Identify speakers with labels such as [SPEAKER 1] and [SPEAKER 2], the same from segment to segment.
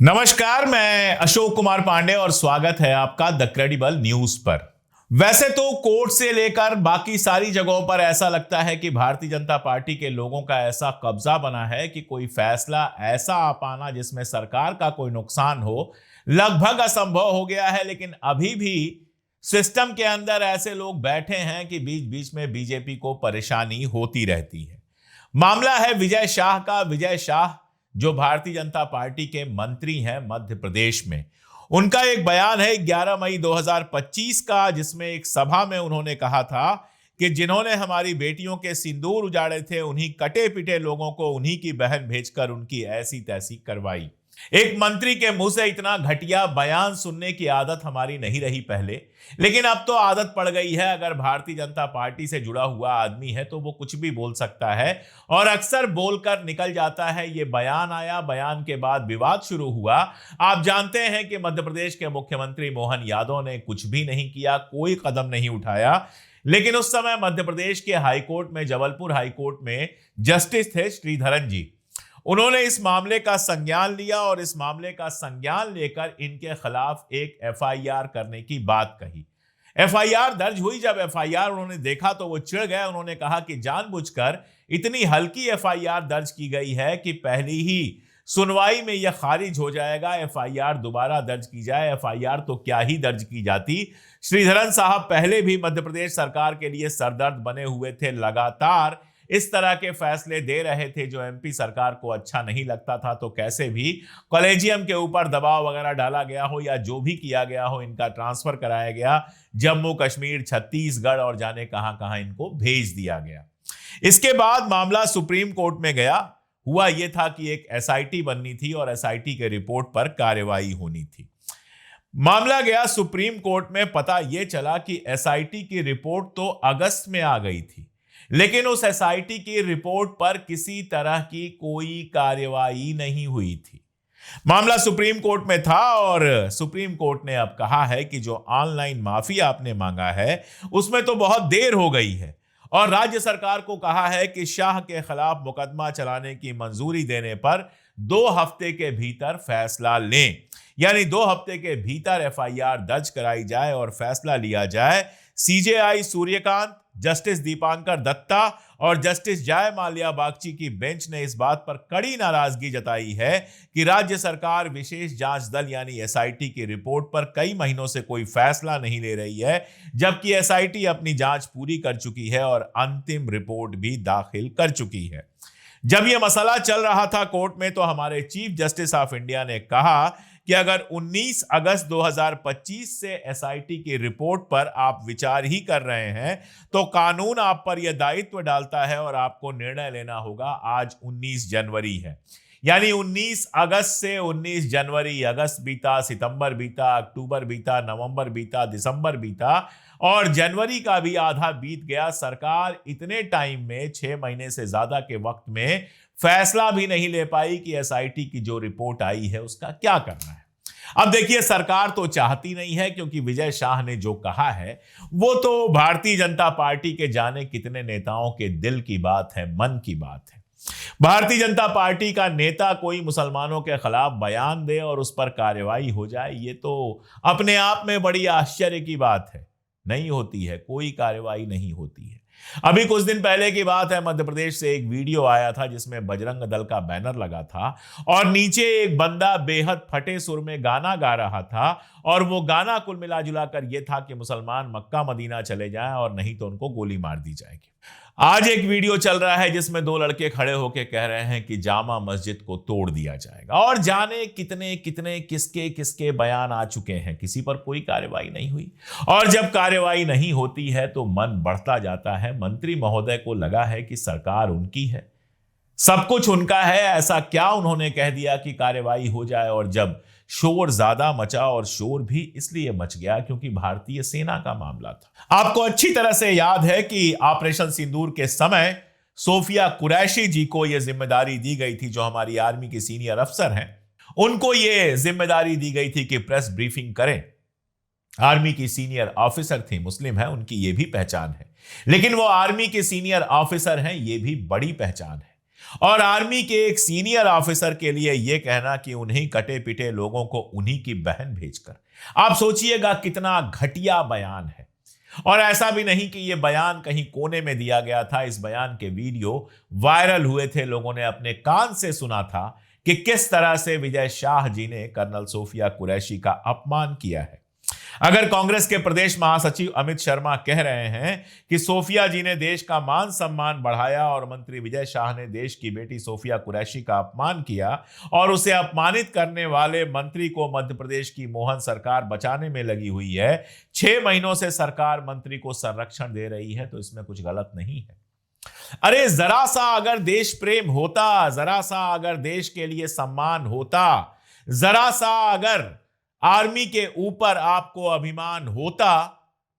[SPEAKER 1] नमस्कार, मैं अशोक कुमार पांडे और स्वागत है आपका द क्रेडिबल न्यूज पर। वैसे तो कोर्ट से लेकर बाकी सारी जगहों पर ऐसा लगता है कि भारतीय जनता पार्टी के लोगों का ऐसा कब्जा बना है कि कोई फैसला ऐसा आ पाना जिसमें सरकार का कोई नुकसान हो लगभग असंभव हो गया है। लेकिन अभी भी सिस्टम के अंदर ऐसे लोग बैठे हैं कि बीच बीच में बीजेपी को परेशानी होती रहती है। मामला है विजय शाह का। विजय शाह जो भारतीय जनता पार्टी के मंत्री हैं मध्य प्रदेश में, उनका एक बयान है 11 मई 2025 का, जिसमें एक सभा में उन्होंने कहा था कि जिन्होंने हमारी बेटियों के सिंदूर उजाड़े थे उन्हीं कटे पिटे लोगों को उन्हीं की बहन भेजकर उनकी ऐसी तैसी करवाई। एक मंत्री के मुंह से इतना घटिया बयान सुनने की आदत हमारी नहीं रही पहले, लेकिन अब तो आदत पड़ गई है। अगर भारतीय जनता पार्टी से जुड़ा हुआ आदमी है तो वो कुछ भी बोल सकता है और अक्सर बोलकर निकल जाता है। ये बयान आया, बयान के बाद विवाद शुरू हुआ। आप जानते हैं कि मध्य प्रदेश के मुख्यमंत्री मोहन यादव ने कुछ भी नहीं किया, कोई कदम नहीं उठाया। लेकिन उस समय मध्य प्रदेश के हाईकोर्ट में, जबलपुर हाईकोर्ट में जस्टिस थे श्रीधरन जी। उन्होंने इस मामले का संज्ञान लिया और इस मामले का संज्ञान लेकर इनके खिलाफ एक एफआईआर करने की बात कही। एफआईआर दर्ज हुई। जब एफआईआर उन्होंने देखा तो वो चिढ़ गए। उन्होंने कहा कि जानबूझकर इतनी हल्की एफआईआर दर्ज की गई है कि पहली ही सुनवाई में यह खारिज हो जाएगा। एफआईआर दोबारा दर्ज की जाए। एफआईआर तो क्या ही दर्ज की जाती। श्रीधरन साहब पहले भी मध्य प्रदेश सरकार के लिए सरदर्द बने हुए थे। लगातार इस तरह के फैसले दे रहे थे जो एमपी सरकार को अच्छा नहीं लगता था। तो कैसे भी कॉलेजियम के ऊपर दबाव वगैरह डाला गया हो या जो भी किया गया हो, इनका ट्रांसफर कराया गया जम्मू कश्मीर, छत्तीसगढ़ और जाने कहां कहां इनको भेज दिया गया। इसके बाद मामला सुप्रीम कोर्ट में गया। हुआ यह था कि एक एसआईटी बननी थी और एसआईटी के रिपोर्ट पर कार्रवाई होनी थी। मामला गया सुप्रीम कोर्ट में। पता यह चला कि एसआईटी की रिपोर्ट तो अगस्त में आ गई थी, लेकिन उस एसआईटी की रिपोर्ट पर किसी तरह की कोई कार्रवाई नहीं हुई थी। मामला सुप्रीम कोर्ट में था और सुप्रीम कोर्ट ने अब कहा है कि जो ऑनलाइन माफी आपने मांगा है उसमें तो बहुत देर हो गई है और राज्य सरकार को कहा है कि शाह के खिलाफ मुकदमा चलाने की मंजूरी देने पर 2 हफ्ते के भीतर फैसला लें। यानी 2 हफ्ते के भीतर एफआईआर दर्ज कराई जाए और फैसला लिया जाए। सीजेआई सूर्यकांत, जस्टिस दीपांकर दत्ता और जस्टिस जय माल्या बागची की बेंच ने इस बात पर कड़ी नाराजगी जताई है कि राज्य सरकार विशेष जांच दल यानी एसआईटी की रिपोर्ट पर कई महीनों से कोई फैसला नहीं ले रही है, जबकि एसआईटी अपनी जांच पूरी कर चुकी है और अंतिम रिपोर्ट भी दाखिल कर चुकी है। जब यह मसला चल रहा था कोर्ट में तो हमारे चीफ जस्टिस ऑफ इंडिया ने कहा कि अगर 19 अगस्त 2025 से एसआईटी की रिपोर्ट पर आप विचार ही कर रहे हैं तो कानून आप पर यह दायित्व डालता है और आपको निर्णय लेना होगा। आज 19 जनवरी है, यानी 19 अगस्त से 19 जनवरी। अगस्त बीता, सितंबर बीता, अक्टूबर बीता, नवंबर बीता, दिसंबर बीता और जनवरी का भी आधा बीत गया। सरकार इतने टाइम में, 6 महीने से ज्यादा के वक्त में फैसला भी नहीं ले पाई कि एसआईटी की जो रिपोर्ट आई है उसका क्या करना है। अब देखिए, सरकार तो चाहती नहीं है, क्योंकि विजय शाह ने जो कहा है वो तो भारतीय जनता पार्टी के जाने कितने नेताओं के दिल की बात है, मन की बात है। भारतीय जनता पार्टी का नेता कोई मुसलमानों के खिलाफ बयान दे और उस पर कार्रवाई हो जाए, ये तो अपने आप में बड़ी आश्चर्य की बात है। नहीं होती है, कोई कार्रवाई नहीं होती है। अभी कुछ दिन पहले की बात है, मध्य प्रदेश से एक वीडियो आया था जिसमें बजरंग दल का बैनर लगा था और नीचे एक बंदा बेहद फटे सुर में गाना गा रहा था और वो गाना कुल मिला जुला कर यह था कि मुसलमान मक्का मदीना चले जाएं और नहीं तो उनको गोली मार दी जाएगी। आज एक वीडियो चल रहा है जिसमें 2 लड़के खड़े होकर कह रहे हैं कि जामा मस्जिद को तोड़ दिया जाएगा और जाने कितने कितने किसके किसके बयान आ चुके हैं। किसी पर कोई कार्रवाई नहीं हुई और जब कार्रवाई नहीं होती है तो मन बढ़ता जाता है। मंत्री महोदय को लगा है कि सरकार उनकी है, सब कुछ उनका है। ऐसा क्या उन्होंने कह दिया कि कार्रवाई हो जाए। और जब शोर ज्यादा मचा, और शोर भी इसलिए मच गया क्योंकि भारतीय सेना का मामला था। आपको अच्छी तरह से याद है कि ऑपरेशन सिंदूर के समय सोफिया कुरैशी जी को यह जिम्मेदारी दी गई थी, जो हमारी आर्मी के सीनियर अफसर हैं, उनको यह जिम्मेदारी दी गई थी कि प्रेस ब्रीफिंग करें। आर्मी की सीनियर ऑफिसर थी, मुस्लिम है, उनकी यह भी पहचान है, लेकिन वो आर्मी के सीनियर ऑफिसर हैं, यह भी बड़ी पहचान है। और आर्मी के एक सीनियर ऑफिसर के लिए यह कहना कि उन्हीं कटे पिटे लोगों को उन्हीं की बहन भेजकर, आप सोचिएगा कितना घटिया बयान है। और ऐसा भी नहीं कि यह बयान कहीं कोने में दिया गया था, इस बयान के वीडियो वायरल हुए थे, लोगों ने अपने कान से सुना था कि किस तरह से विजय शाह जी ने कर्नल सोफिया कुरैशी का अपमान किया है। अगर कांग्रेस के प्रदेश महासचिव अमित शर्मा कह रहे हैं कि सोफिया जी ने देश का मान सम्मान बढ़ाया और मंत्री विजय शाह ने देश की बेटी सोफिया कुरैशी का अपमान किया और उसे अपमानित करने वाले मंत्री को मध्य प्रदेश की मोहन सरकार बचाने में लगी हुई है, 6 महीनों से सरकार मंत्री को संरक्षण दे रही है, तो इसमें कुछ गलत नहीं है। अरे जरा सा अगर देश प्रेम होता, जरा सा अगर देश के लिए सम्मान होता, जरा सा अगर आर्मी के ऊपर आपको अभिमान होता,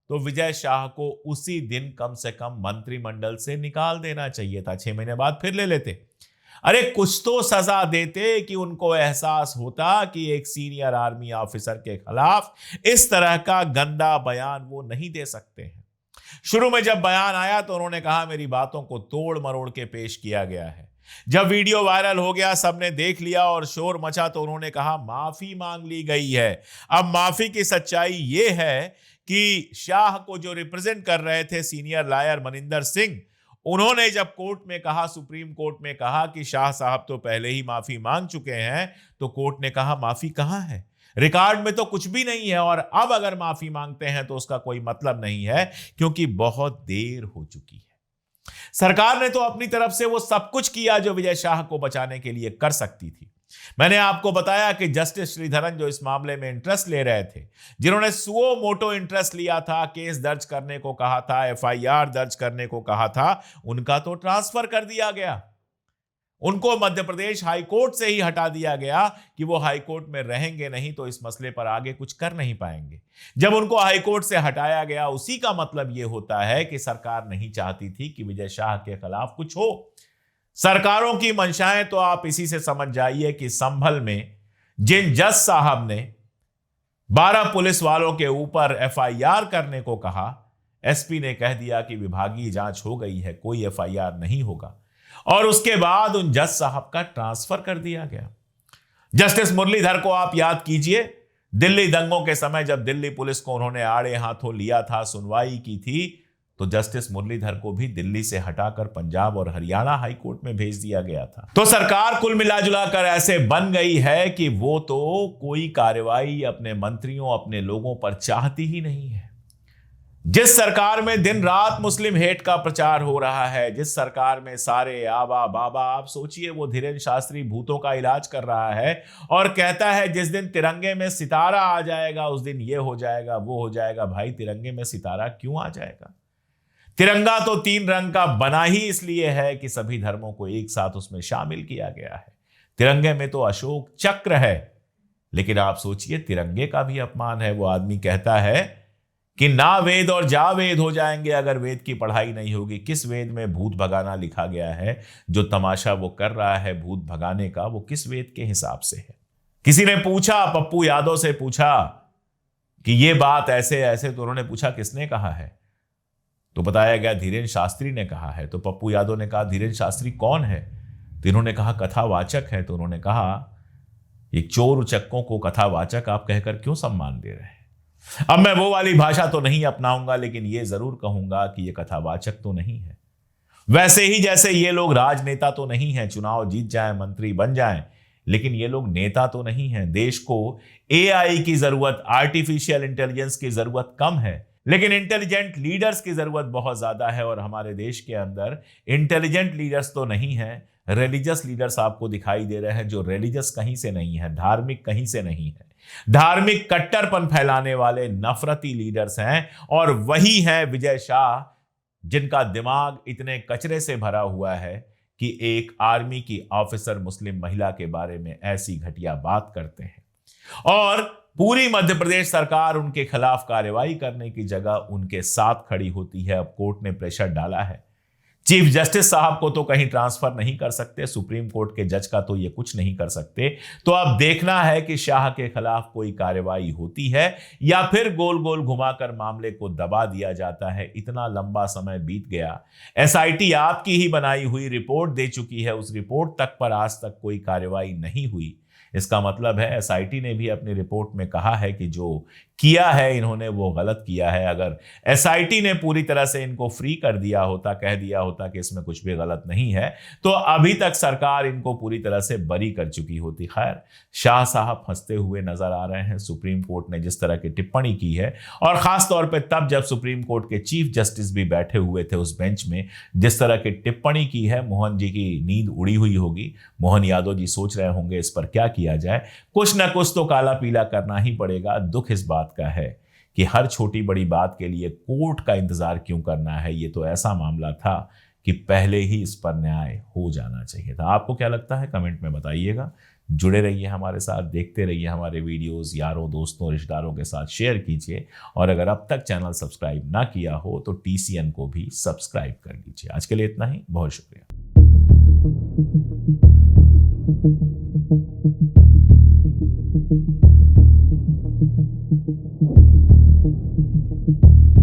[SPEAKER 1] तो विजय शाह को उसी दिन कम से कम मंत्रिमंडल से निकाल देना चाहिए था, 6 महीने बाद फिर ले लेते। अरे कुछ तो सजा देते कि उनको एहसास होता कि एक सीनियर आर्मी ऑफिसर के खिलाफ इस तरह का गंदा बयान वो नहीं दे सकते हैं। शुरू में जब बयान आया तो उन्होंने कहा मेरी बातों को तोड़ मरोड़ के पेश किया गया है। जब वीडियो वायरल हो गया, सबने देख लिया और शोर मचा, तो उन्होंने कहा माफी मांग ली गई है। अब माफी की सच्चाई यह है कि शाह को जो रिप्रेजेंट कर रहे थे सीनियर लॉयर मनिंदर सिंह, उन्होंने जब कोर्ट में कहा, सुप्रीम कोर्ट में कहा कि शाह साहब तो पहले ही माफी मांग चुके हैं, तो कोर्ट ने कहा माफी कहां है, रिकॉर्ड में तो कुछ भी नहीं है, और अब अगर माफी मांगते हैं तो उसका कोई मतलब नहीं है, क्योंकि बहुत देर हो चुकी है। सरकार ने तो अपनी तरफ से वो सब कुछ किया जो विजय शाह को बचाने के लिए कर सकती थी। मैंने आपको बताया कि जस्टिस श्रीधरन जो इस मामले में इंटरेस्ट ले रहे थे, जिन्होंने सुओ मोटो इंटरेस्ट लिया था, केस दर्ज करने को कहा था, एफआईआर दर्ज करने को कहा था, उनका तो ट्रांसफर कर दिया गया। उनको मध्य प्रदेश हाईकोर्ट से ही हटा दिया गया कि वो हाईकोर्ट में रहेंगे नहीं तो इस मसले पर आगे कुछ कर नहीं पाएंगे। जब उनको हाईकोर्ट से हटाया गया, उसी का मतलब ये होता है कि सरकार नहीं चाहती थी कि विजय शाह के खिलाफ कुछ हो। सरकारों की मंशाएं तो आप इसी से समझ जाइए कि संभल में जिन जज साहब ने 12 पुलिस वालों के ऊपर एफआईआर करने को कहा, एसपी ने कह दिया कि विभागीय जांच हो गई है, कोई एफआईआर नहीं होगा, और उसके बाद उन जज साहब का ट्रांसफर कर दिया गया। जस्टिस मुरलीधर को आप याद कीजिए, दिल्ली दंगों के समय जब दिल्ली पुलिस को उन्होंने आड़े हाथों लिया था, सुनवाई की थी, तो जस्टिस मुरलीधर को भी दिल्ली से हटाकर पंजाब और हरियाणा हाईकोर्ट में भेज दिया गया था। तो सरकार कुल मिलाजुला कर ऐसे बन गई है कि वो तो कोई कार्रवाई अपने मंत्रियों, अपने लोगों पर चाहती ही नहीं है। जिस सरकार में दिन रात मुस्लिम हेट का प्रचार हो रहा है, जिस सरकार में सारे आबा बाबा, आप सोचिए वो धीरेन्द्र शास्त्री भूतों का इलाज कर रहा है और कहता है जिस दिन तिरंगे में सितारा आ जाएगा उस दिन ये हो जाएगा, वो हो जाएगा। भाई तिरंगे में सितारा क्यों आ जाएगा? तिरंगा तो 3 रंग का बना ही इसलिए है कि सभी धर्मों को एक साथ उसमें शामिल किया गया है। तिरंगे में तो अशोक चक्र है, लेकिन आप सोचिए तिरंगे का भी अपमान है। वो आदमी कहता है कि ना वेद और जा वेद हो जाएंगे अगर वेद की पढ़ाई नहीं होगी। किस वेद में भूत भगाना लिखा गया है? जो तमाशा वो कर रहा है भूत भगाने का, वो किस वेद के हिसाब से है? किसी ने पूछा, पप्पू यादव से पूछा कि ये बात ऐसे ऐसे, तो उन्होंने पूछा किसने कहा है, तो बताया गया धीरेन्द्र शास्त्री ने कहा है। तो पप्पू यादव ने कहा धीरेन्द्र शास्त्री कौन है? तो इन्होंने कहा कथावाचक है। तो उन्होंने कहा ये चोर उचक्कों को कथावाचक आप कहकर क्यों सम्मान दे रहे हैं? अब मैं वो वाली भाषा तो नहीं अपनाऊंगा, लेकिन ये जरूर कहूंगा कि ये कथावाचक तो नहीं है। वैसे ही जैसे ये लोग राजनेता तो नहीं है, चुनाव जीत जाएं, मंत्री बन जाएं, लेकिन ये लोग नेता तो नहीं है। देश को एआई की जरूरत, आर्टिफिशियल इंटेलिजेंस की जरूरत कम है, लेकिन इंटेलिजेंट लीडर्स की जरूरत बहुत ज्यादा है। और हमारे देश के अंदर इंटेलिजेंट लीडर्स तो नहीं है, रिलीजियस लीडर्स आपको दिखाई दे रहे हैं, जो रिलीजियस कहीं से नहीं है, धार्मिक कहीं से नहीं है। धार्मिक कट्टरपन फैलाने वाले नफरती लीडर्स हैं, और वही है विजय शाह, जिनका दिमाग इतने कचरे से भरा हुआ है कि एक आर्मी की ऑफिसर मुस्लिम महिला के बारे में ऐसी घटिया बात करते हैं, और पूरी मध्य प्रदेश सरकार उनके खिलाफ कार्रवाई करने की जगह उनके साथ खड़ी होती है। अब कोर्ट ने प्रेशर डाला है, चीफ जस्टिस साहब को तो कहीं ट्रांसफर नहीं कर सकते, सुप्रीम कोर्ट के जज का तो ये कुछ नहीं कर सकते। तो अब देखना है कि शाह के खिलाफ कोई कार्रवाई होती है या फिर गोल गोल घुमाकर मामले को दबा दिया जाता है। इतना लंबा समय बीत गया, एसआईटी आपकी ही बनाई हुई रिपोर्ट दे चुकी है, उस रिपोर्ट तक पर आज तक कोई कार्रवाई नहीं हुई। इसका मतलब है एसआईटी ने भी अपनी रिपोर्ट में कहा है कि जो किया है इन्होंने वो गलत किया है। अगर एसआईटी ने पूरी तरह से इनको फ्री कर दिया होता, कह दिया होता कि इसमें कुछ भी गलत नहीं है, तो अभी तक सरकार इनको पूरी तरह से बरी कर चुकी होती। खैर, शाह साहब फंसते हुए नजर आ रहे हैं। सुप्रीम कोर्ट ने जिस तरह की टिप्पणी की है, और खास तौर पे तब जब सुप्रीम कोर्ट के चीफ जस्टिस भी बैठे हुए थे उस बेंच में, जिस तरह की टिप्पणी की है, मोहन जी की नींद उड़ी हुई होगी। मोहन यादव जी सोच रहे होंगे इस पर क्या किया जाए, कुछ ना कुछ तो काला पीला करना ही पड़ेगा। दुख इस बात का है कि हर छोटी बड़ी बात के लिए कोर्ट का इंतजार क्यों करना है। ये तो ऐसा मामला था कि पहले ही इस पर न्याय हो जाना चाहिए था। आपको क्या लगता है, कमेंट में बताइएगा। जुड़े रहिए हमारे साथ, देखते रहिए हमारे वीडियोस, यारों दोस्तों रिश्तेदारों के साथ शेयर कीजिए, और अगर अब तक चैनल सब्सक्राइब ना किया हो तो टीसीएन को भी सब्सक्राइब कर लीजिए। आज के लिए इतना ही, बहुत शुक्रिया। Thank you.